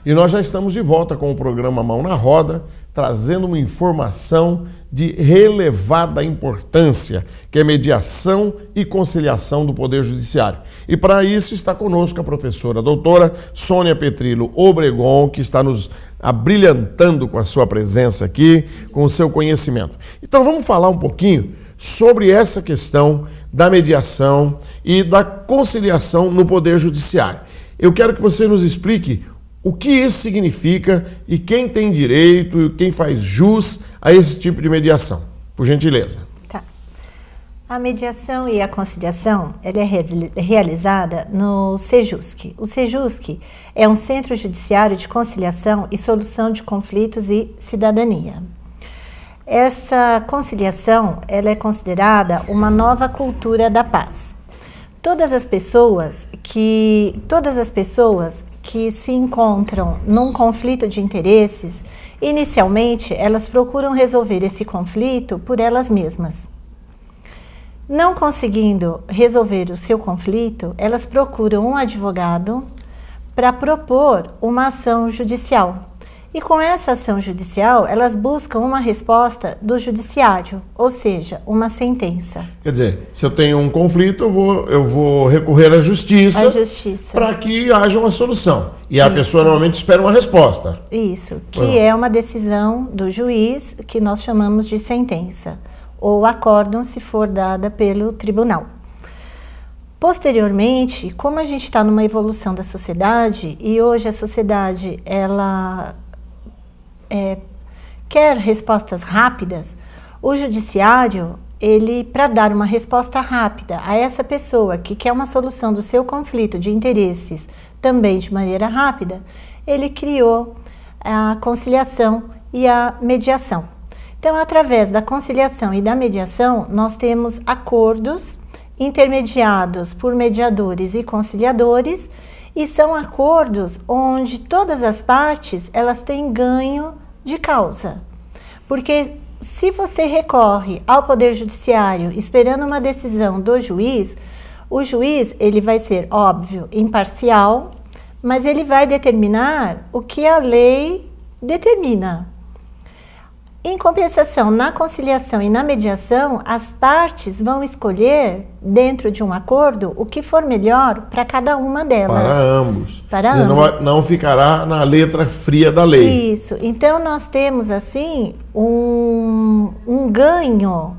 E nós já estamos de volta com o programa Mão na Roda, trazendo uma informação de relevada importância, que é mediação e conciliação do Poder Judiciário. E para isso está conosco a professora doutora Sônia Petrillo Obregon, que está nos abrilhantando com a sua presença aqui, com o seu conhecimento. Então vamos falar um pouquinho sobre essa questão da mediação e da conciliação no Poder Judiciário. Eu quero que você nos explique o que isso significa e quem tem direito e quem faz jus a esse tipo de mediação. Por gentileza. Tá. A mediação e a conciliação ela é realizada no Sejusc. O Sejusc é um centro judiciário de conciliação e solução de conflitos e cidadania. Essa conciliação ela é considerada uma nova cultura da paz. Todas as pessoas que se encontram num conflito de interesses, inicialmente elas procuram resolver esse conflito por elas mesmas. Não conseguindo resolver o seu conflito, elas procuram um advogado para propor uma ação judicial. E com essa ação judicial, elas buscam uma resposta do judiciário, ou seja, uma sentença. Quer dizer, se eu tenho um conflito, eu vou recorrer à justiça, para que haja uma solução. E a pessoa normalmente espera uma resposta. Isso, que é uma decisão do juiz, que nós chamamos de sentença, ou acórdão se for dada pelo tribunal. Posteriormente, como a gente está numa evolução da sociedade, e hoje a sociedade, ela quer respostas rápidas, o judiciário, para dar uma resposta rápida a essa pessoa que quer uma solução do seu conflito de interesses também de maneira rápida, ele criou a conciliação e a mediação. Então, através da conciliação e da mediação, nós temos acordos intermediados por mediadores e conciliadores, e são acordos onde todas as partes elas têm ganho de causa. Porque se você recorre ao Poder Judiciário esperando uma decisão do juiz, o juiz ele vai ser, óbvio, imparcial, mas ele vai determinar o que a lei determina. Em compensação, na conciliação e na mediação, as partes vão escolher, dentro de um acordo, o que for melhor para cada uma delas. Para ambos. Para ambos. Não ficará na letra fria da lei. Isso. Então, nós temos, assim, um ganho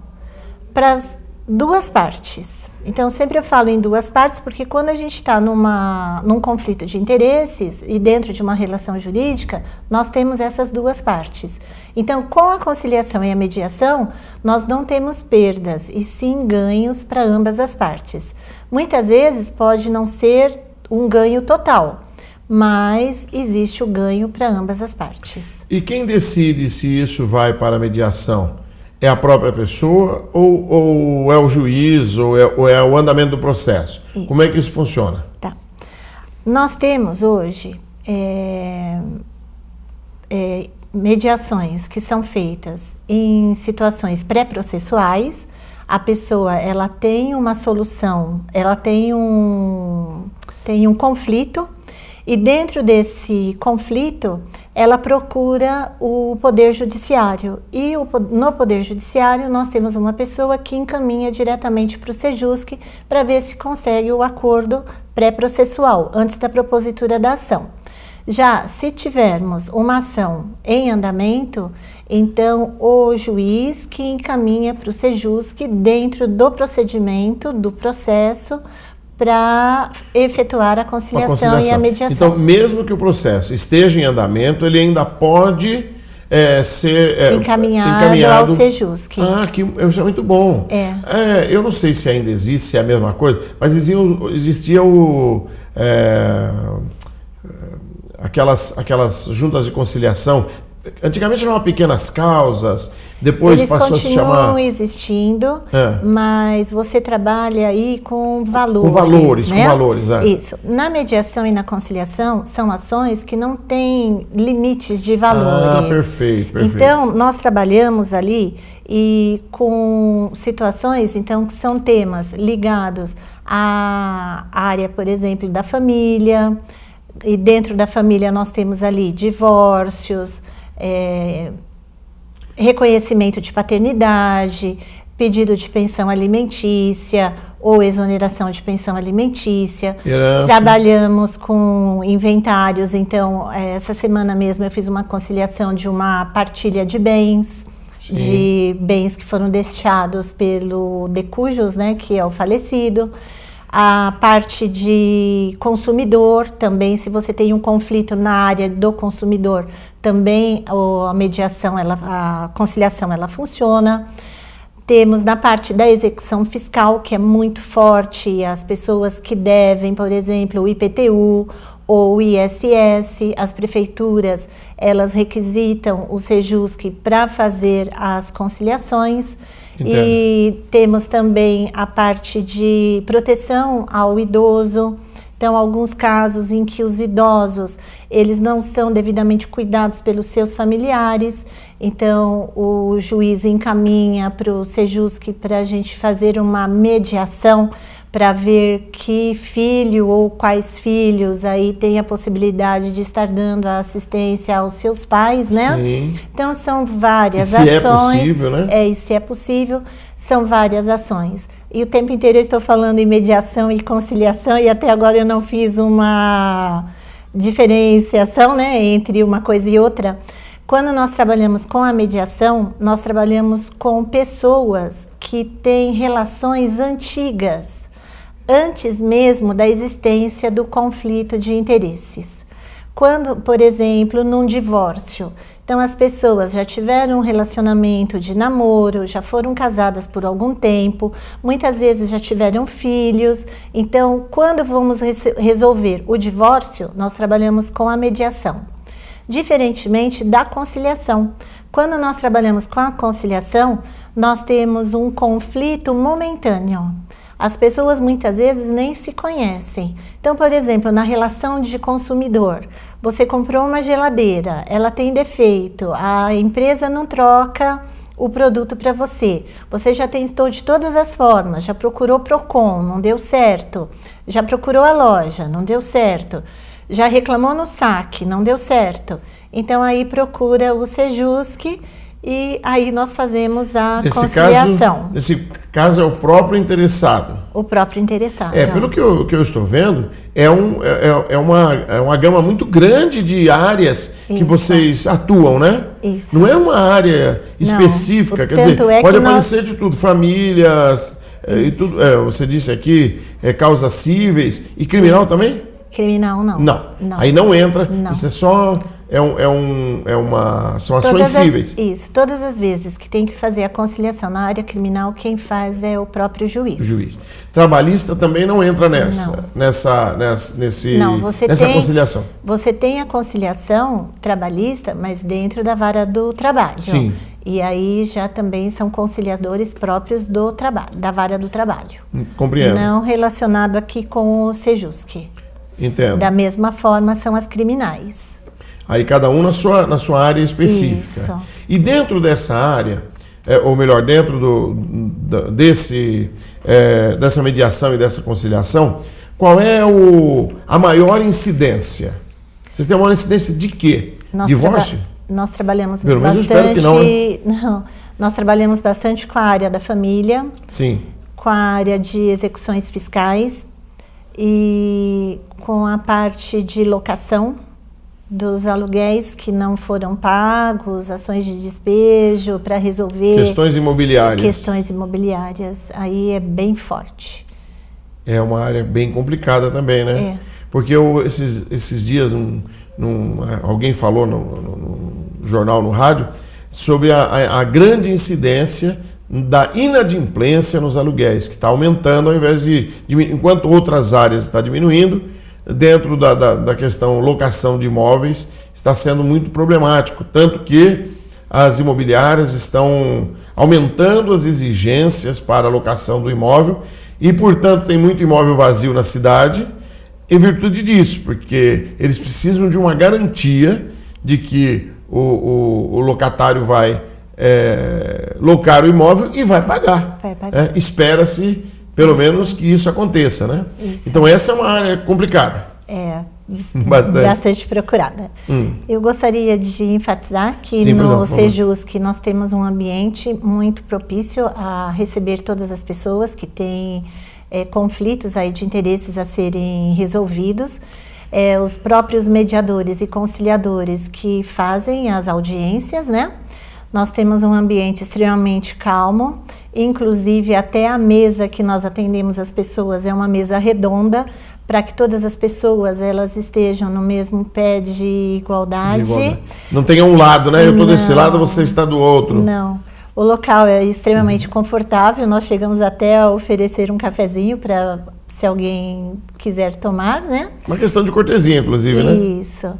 para as duas partes. Então, sempre eu falo em duas partes, porque quando a gente está num conflito de interesses e dentro de uma relação jurídica, nós temos essas duas partes. Então, com a conciliação e a mediação, nós não temos perdas, e sim ganhos para ambas as partes. Muitas vezes pode não ser um ganho total, mas existe o ganho para ambas as partes. E quem decide se isso vai para a mediação? É a própria pessoa ou é o juiz ou é o andamento do processo? Isso. Como é que isso funciona? Tá. Nós temos hoje mediações que são feitas em situações pré-processuais. A pessoa ela tem uma solução, ela tem um conflito, e dentro desse conflito ela procura o Poder Judiciário, e no Poder Judiciário nós temos uma pessoa que encaminha diretamente para o Sejusc para ver se consegue o acordo pré-processual, antes da propositura da ação. Já se tivermos uma ação em andamento, então o juiz que encaminha para o Sejusc dentro do procedimento, do processo, para efetuar a conciliação e a mediação. Então, mesmo que o processo esteja em andamento, ele ainda pode ser encaminhado ao Sejusc. Isso é muito bom. Eu não sei se ainda existe, se é a mesma coisa, mas existia aquelas juntas de conciliação. Antigamente chamava pequenas causas, depois passou a se chamar... Eles continuam existindo, mas você trabalha aí com valores. Com valores, né? Com valores, Isso. Na mediação e na conciliação, são ações que não têm limites de valores. Perfeito. Então, nós trabalhamos ali e com situações, então, que são temas ligados à área, por exemplo, da família, E dentro da família nós temos ali divórcios, reconhecimento de paternidade, pedido de pensão alimentícia ou exoneração de pensão alimentícia. Herança. Trabalhamos com inventários, então essa semana mesmo eu fiz uma conciliação de uma partilha de bens, Sim. de bens que foram deixados pelo decujus, né, que é o falecido. A parte de consumidor também, se você tem um conflito na área do consumidor, também a mediação, a conciliação, ela funciona. Temos na parte da execução fiscal, que é muito forte, as pessoas que devem, por exemplo, o IPTU ou o ISS, as prefeituras, elas requisitam o Sejusc para fazer as conciliações. Entendo. E temos também a parte de proteção ao idoso. Então, alguns casos em que os idosos, eles não são devidamente cuidados pelos seus familiares, então o juiz encaminha para o Sejusc para a gente fazer uma mediação para ver que filho ou quais filhos aí tem a possibilidade de estar dando a assistência aos seus pais, né? Sim. Então, são várias ações. É possível, né? E se é possível, são várias ações. E o tempo inteiro eu estou falando em mediação e conciliação e até agora eu não fiz uma diferenciação, né, entre uma coisa e outra. Quando nós trabalhamos com a mediação, nós trabalhamos com pessoas que têm relações antigas, antes mesmo da existência do conflito de interesses. Quando, por exemplo, num divórcio, então as pessoas já tiveram um relacionamento de namoro, já foram casadas por algum tempo, muitas vezes já tiveram filhos. Então, quando vamos resolver o divórcio, nós trabalhamos com a mediação. Diferentemente da conciliação. Quando nós trabalhamos com a conciliação, nós temos um conflito momentâneo. As pessoas muitas vezes nem se conhecem. Então, por exemplo, na relação de consumidor, você comprou uma geladeira, ela tem defeito, a empresa não troca o produto para você. Você já testou de todas as formas, já procurou Procon, não deu certo. Já procurou a loja, não deu certo. Já reclamou no saque, não deu certo. Então, aí procura o Sejusc e aí nós fazemos a conciliação. Nesse caso é o próprio interessado. O próprio interessado. Pelo que eu estou vendo, é uma gama muito grande de áreas que vocês atuam, né? Isso. Não é uma área específica, não. Quer dizer, pode aparecer de tudo, famílias, e tudo. Você disse aqui, causas cíveis e criminal também? Criminal não. Não. Aí não entra, não. Isso é só... são ações cíveis. Isso, todas as vezes que tem que fazer a conciliação na área criminal, quem faz é o próprio juiz. O juiz. Trabalhista também não entra nessa conciliação. Você tem a conciliação trabalhista, mas dentro da vara do trabalho. Sim. E aí já também são conciliadores próprios do trabalho, da vara do trabalho. Compreendo. Não relacionado aqui com o Sejusc. Entendo. Da mesma forma são as criminais. Aí cada um na sua área específica. Isso. E dentro dessa área, ou melhor, dentro dessa mediação e dessa conciliação, qual é a maior incidência? Vocês têm a maior incidência de quê? Divórcio? Nós trabalhamos Pelo menos bastante... eu espero que não, né? Não, nós trabalhamos bastante com a área da família. Sim. Com a área de execuções fiscais e com a parte de locação dos aluguéis que não foram pagos, ações de despejo para resolver... Questões imobiliárias. Questões imobiliárias, aí é bem forte. É uma área bem complicada também, né? Porque esses dias alguém falou no jornal, no rádio, sobre a grande incidência da inadimplência nos aluguéis, que está aumentando ao invés de diminuir, enquanto outras áreas está diminuindo. Dentro da questão locação de imóveis está sendo muito problemático, tanto que as imobiliárias estão aumentando as exigências para a locação do imóvel e, portanto, tem muito imóvel vazio na cidade em virtude disso, porque eles precisam de uma garantia de que o locatário vai locar o imóvel e vai pagar. Espera-se pelo menos que isso aconteça, né? Isso. Então essa é uma área complicada. bastante procurada. Eu gostaria de enfatizar que Sim, no Sejusc nós temos um ambiente muito propício a receber todas as pessoas que têm conflitos aí de interesses a serem resolvidos. Os próprios mediadores e conciliadores que fazem as audiências, né? Nós temos um ambiente extremamente calmo, inclusive até a mesa que nós atendemos as pessoas é uma mesa redonda, para que todas as pessoas elas estejam no mesmo pé de igualdade. Não tenha um lado, né? Eu estou desse lado, você está do outro. Não. O local é extremamente confortável, nós chegamos até a oferecer um cafezinho para se alguém quiser tomar, né? Uma questão de cortesia, inclusive, né? Isso.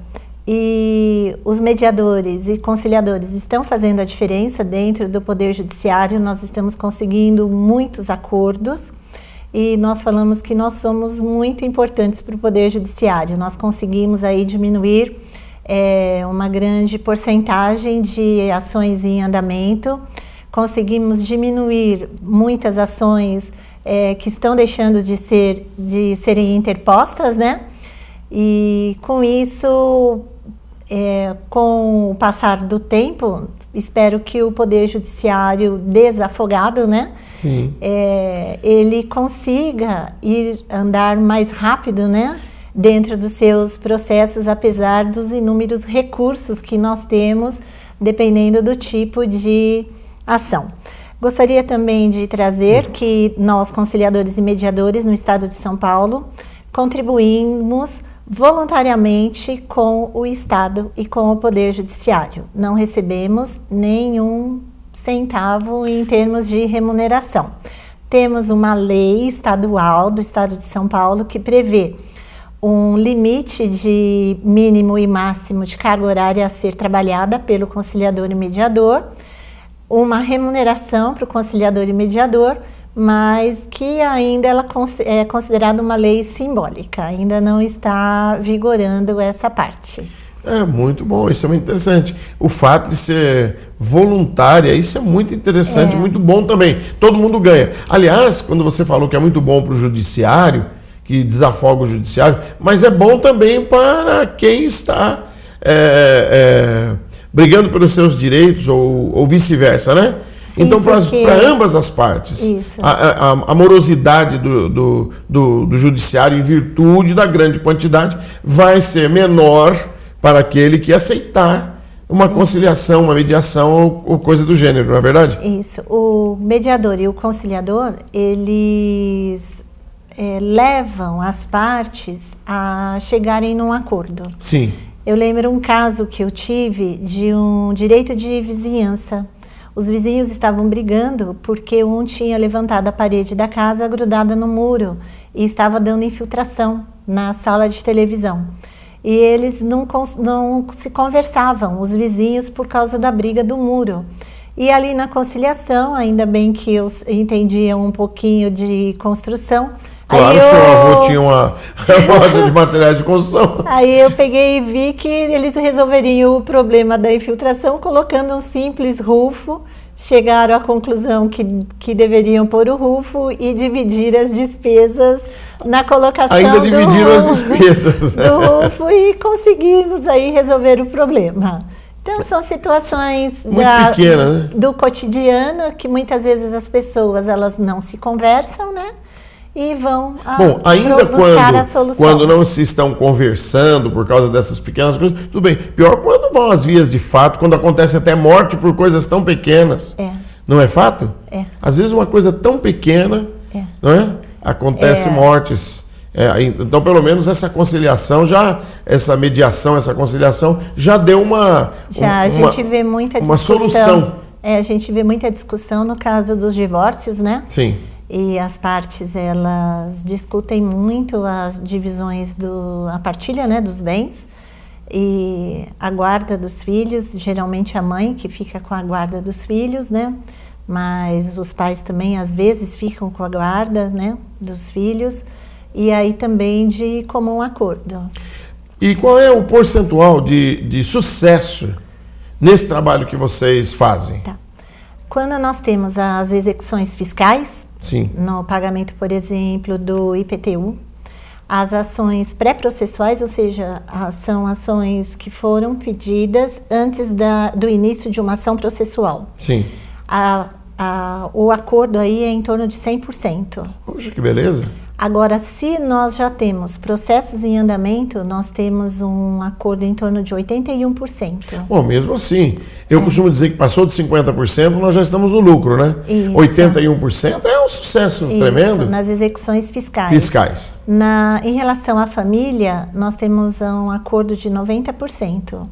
E os mediadores e conciliadores estão fazendo a diferença dentro do Poder Judiciário, nós estamos conseguindo muitos acordos e nós falamos que nós somos muito importantes para o Poder Judiciário. Nós conseguimos aí diminuir uma grande porcentagem de ações em andamento, conseguimos diminuir muitas ações que estão deixando de serem interpostas, né? E com isso, com o passar do tempo, espero que o Poder Judiciário desafogado, né? Sim. Ele consiga andar mais rápido, né? Dentro dos seus processos, apesar dos inúmeros recursos que nós temos, dependendo do tipo de ação. Gostaria também de trazer que nós, conciliadores e mediadores no Estado de São Paulo, contribuímos voluntariamente com o Estado e com o Poder Judiciário. Não recebemos nenhum centavo em termos de remuneração. Temos uma lei estadual do Estado de São Paulo que prevê um limite de mínimo e máximo de carga horária a ser trabalhada pelo conciliador e mediador, uma remuneração para o conciliador e mediador, mas que ainda ela é considerada uma lei simbólica, ainda não está vigorando essa parte. Muito bom, isso é muito interessante. O fato de ser voluntária, isso é muito interessante, muito bom também. Todo mundo ganha. Aliás, quando você falou que é muito bom para o judiciário, que desafoga o judiciário, mas é bom também para quem está brigando pelos seus direitos ou vice-versa, né? Sim, então, para ambas as partes, a morosidade do judiciário, em virtude da grande quantidade, vai ser menor para aquele que aceitar uma conciliação, uma mediação ou coisa do gênero, não é verdade? Isso. O mediador e o conciliador, eles levam as partes a chegarem num acordo. Sim. Eu lembro um caso que eu tive de um direito de vizinhança. Os vizinhos estavam brigando porque um tinha levantado a parede da casa grudada no muro e estava dando infiltração na sala de televisão. E eles não se conversavam, os vizinhos, por causa da briga do muro. E ali na conciliação, ainda bem que eu entendia um pouquinho de construção. Claro, seu avô tinha uma loja de materiais de construção. Aí eu peguei e vi que eles resolveriam o problema da infiltração colocando um simples rufo. Chegaram à conclusão que deveriam pôr o rufo e dividir as despesas na colocação ainda dividiram as despesas do rufo e conseguimos aí resolver o problema. Então são situações pequenas, né? Do cotidiano que muitas vezes as pessoas elas não se conversam, né? E vão buscar a solução. Quando não se estão conversando por causa dessas pequenas coisas, tudo bem. Pior quando vão às vias de fato, quando acontece até morte por coisas tão pequenas. Não é fato? Às vezes uma coisa tão pequena, não é? Acontece mortes. Então, pelo menos essa conciliação, essa mediação, essa conciliação já deu a gente vê muita discussão. Uma solução. A gente vê muita discussão no caso dos divórcios, né? Sim. E as partes, elas discutem muito as divisões, a partilha, né, dos bens e a guarda dos filhos, geralmente a mãe que fica com a guarda dos filhos, né, mas os pais também às vezes ficam com a guarda, né, dos filhos, e aí também de comum acordo. E qual é o percentual de sucesso nesse trabalho que vocês fazem? Tá. Quando nós temos as execuções fiscais, sim, no pagamento, por exemplo, do IPTU, as ações pré-processuais, ou seja, são ações que foram pedidas antes do início de uma ação processual. Sim. O acordo aí é em torno de 100%. Poxa, que beleza. Agora, se nós já temos processos em andamento, nós temos um acordo em torno de 81%. Bom, mesmo assim, eu costumo dizer que passou de 50%, nós já estamos no lucro, né? Isso. 81% é um sucesso tremendo. Nas execuções fiscais. Fiscais. Em relação à família, nós temos um acordo de 90%.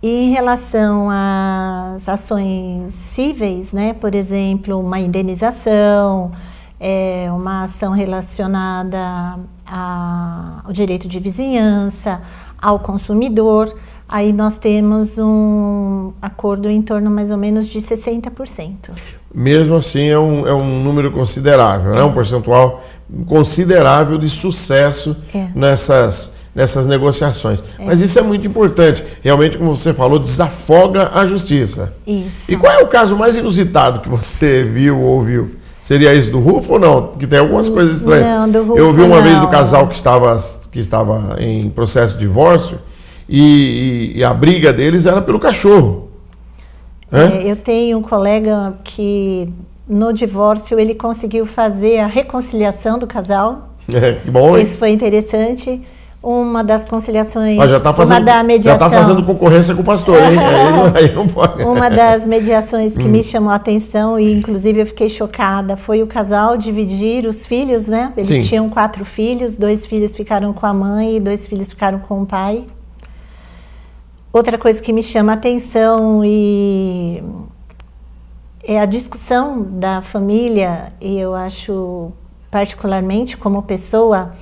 E em relação às ações cíveis, né, por exemplo, uma indenização, uma ação relacionada ao direito de vizinhança, ao consumidor, aí nós temos um acordo em torno mais ou menos de 60%. Mesmo assim é um número considerável, né? Um percentual considerável de sucesso nessas negociações. Mas isso é muito importante. Realmente, como você falou, desafoga a justiça. Isso. E qual é o caso mais inusitado que você viu ou ouviu? Seria esse do Rufo ou não? Porque tem algumas coisas estranhas. Não, do Rufo eu ouvi uma não. vez do casal que estava em processo de divórcio e a briga deles era pelo cachorro. Eu tenho um colega que no divórcio ele conseguiu fazer a reconciliação do casal. Que bom, hein? Isso foi interessante. Uma das conciliações, já está fazendo concorrência com o pastor, hein? Aí não pode. Uma das mediações que me chamou a atenção e inclusive eu fiquei chocada foi o casal dividir os filhos, né? Eles tinham 4 filhos, 2 filhos ficaram com a mãe e 2 filhos ficaram com o pai. Outra coisa que me chama a atenção é a discussão da família, e eu acho particularmente como pessoa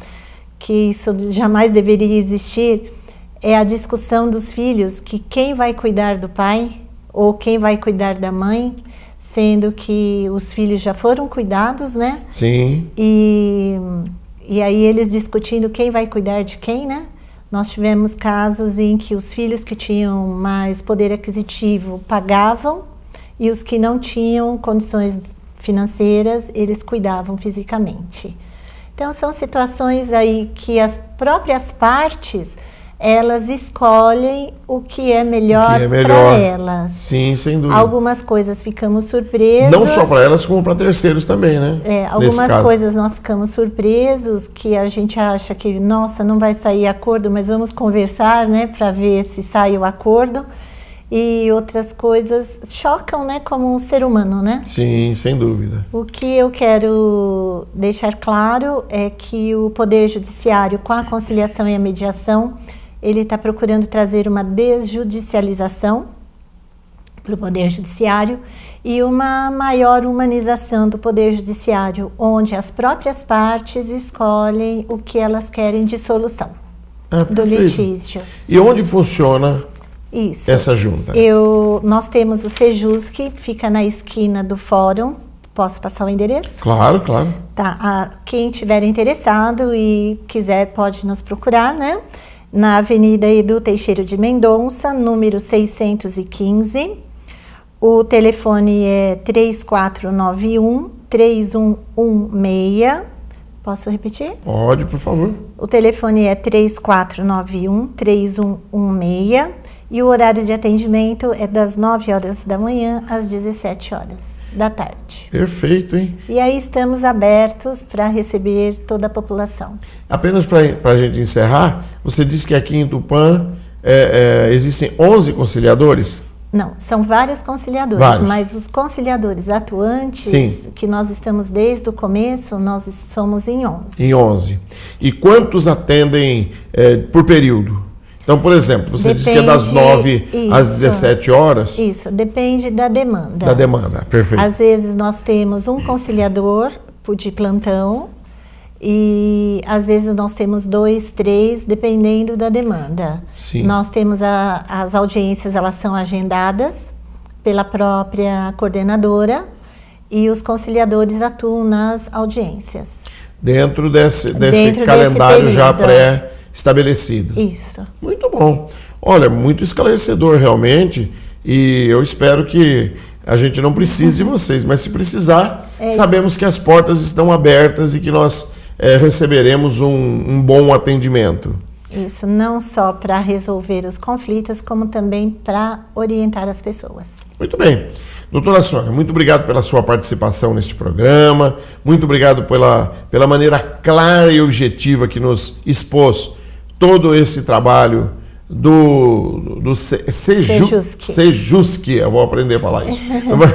que isso jamais deveria existir, é a discussão dos filhos, que quem vai cuidar do pai ou quem vai cuidar da mãe, sendo que os filhos já foram cuidados, né? Sim. E aí eles discutindo quem vai cuidar de quem, né? Nós tivemos casos em que os filhos que tinham mais poder aquisitivo pagavam e os que não tinham condições financeiras, eles cuidavam fisicamente. Então, são situações aí que as próprias partes, elas escolhem o que é melhor para elas. Sim, sem dúvida. Algumas coisas ficamos surpresos. Não só para elas, como para terceiros também, né? Algumas coisas nós ficamos surpresos, que a gente acha que, nossa, não vai sair acordo, mas vamos conversar, né, para ver se sai o acordo. E outras coisas chocam, né, como um ser humano, né? Sim, sem dúvida. O que eu quero deixar claro é que o Poder Judiciário, com a conciliação e a mediação, ele está procurando trazer uma desjudicialização para o Poder Judiciário e uma maior humanização do Poder Judiciário, onde as próprias partes escolhem o que elas querem de solução do litígio. E onde funciona essa junta? Nós temos o Sejusc, fica na esquina do Fórum. Posso passar o endereço? Claro, claro. Tá, quem estiver interessado e quiser pode nos procurar, né? Na Avenida Edu Teixeira de Mendonça, número 615. O telefone é 3491-3116. Posso repetir? Pode, por favor. O telefone é 3491-3116. E o horário de atendimento é das 9 horas da manhã às 17 horas da tarde. Perfeito, hein? E aí estamos abertos para receber toda a população. Apenas para a gente encerrar, você disse que aqui em Tupã existem 11 conciliadores? Não, são vários conciliadores, mas os conciliadores atuantes, que nós estamos desde o começo, nós somos em 11. Em 11. E quantos atendem por período? Então, por exemplo, você disse que é das 9 às 17 horas. Isso, depende da demanda. Da demanda, perfeito. Às vezes nós temos um conciliador de plantão e às vezes nós temos 2, 3, dependendo da demanda. Sim. Nós temos as audiências, elas são agendadas pela própria coordenadora e os conciliadores atuam nas audiências. Dentro desse calendário já pré-estabelecido. Isso. Muito bom. Olha, muito esclarecedor realmente, e eu espero que a gente não precise de vocês, mas se precisar, sabemos que as portas estão abertas e que nós receberemos um bom atendimento. Isso, não só para resolver os conflitos, como também para orientar as pessoas. Muito bem. Doutora Sônia, muito obrigado pela sua participação neste programa, muito obrigado pela maneira clara e objetiva que nos expôs todo esse trabalho do Sejusc, eu vou aprender a falar isso,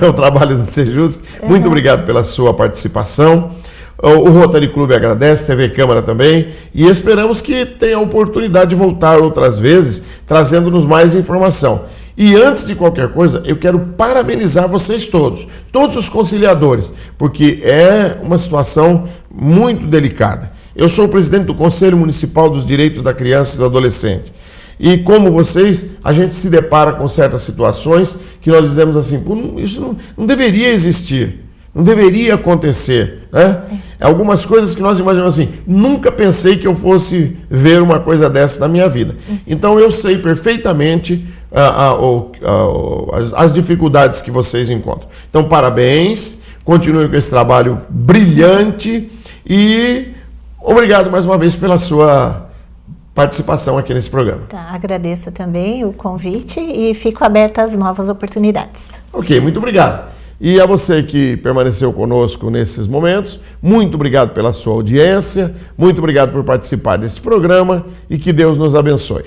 é o trabalho do Sejusc. Muito obrigado pela sua participação. O Rotary Clube agradece, TV Câmara também, e esperamos que tenha a oportunidade de voltar outras vezes, trazendo-nos mais informação. E antes de qualquer coisa, eu quero parabenizar vocês todos os conciliadores, porque é uma situação muito delicada. Eu sou o presidente do Conselho Municipal dos Direitos da Criança e do Adolescente. E como vocês, a gente se depara com certas situações que nós dizemos assim, isso não deveria existir, não deveria acontecer, né? Algumas coisas que nós imaginamos assim, nunca pensei que eu fosse ver uma coisa dessa na minha vida. Então eu sei perfeitamente as dificuldades que vocês encontram. Então parabéns, continuem com esse trabalho brilhante e obrigado mais uma vez pela sua participação aqui nesse programa. Tá, agradeço também o convite e fico aberta às novas oportunidades. Ok, muito obrigado. E a você que permaneceu conosco nesses momentos, muito obrigado pela sua audiência, muito obrigado por participar deste programa e que Deus nos abençoe.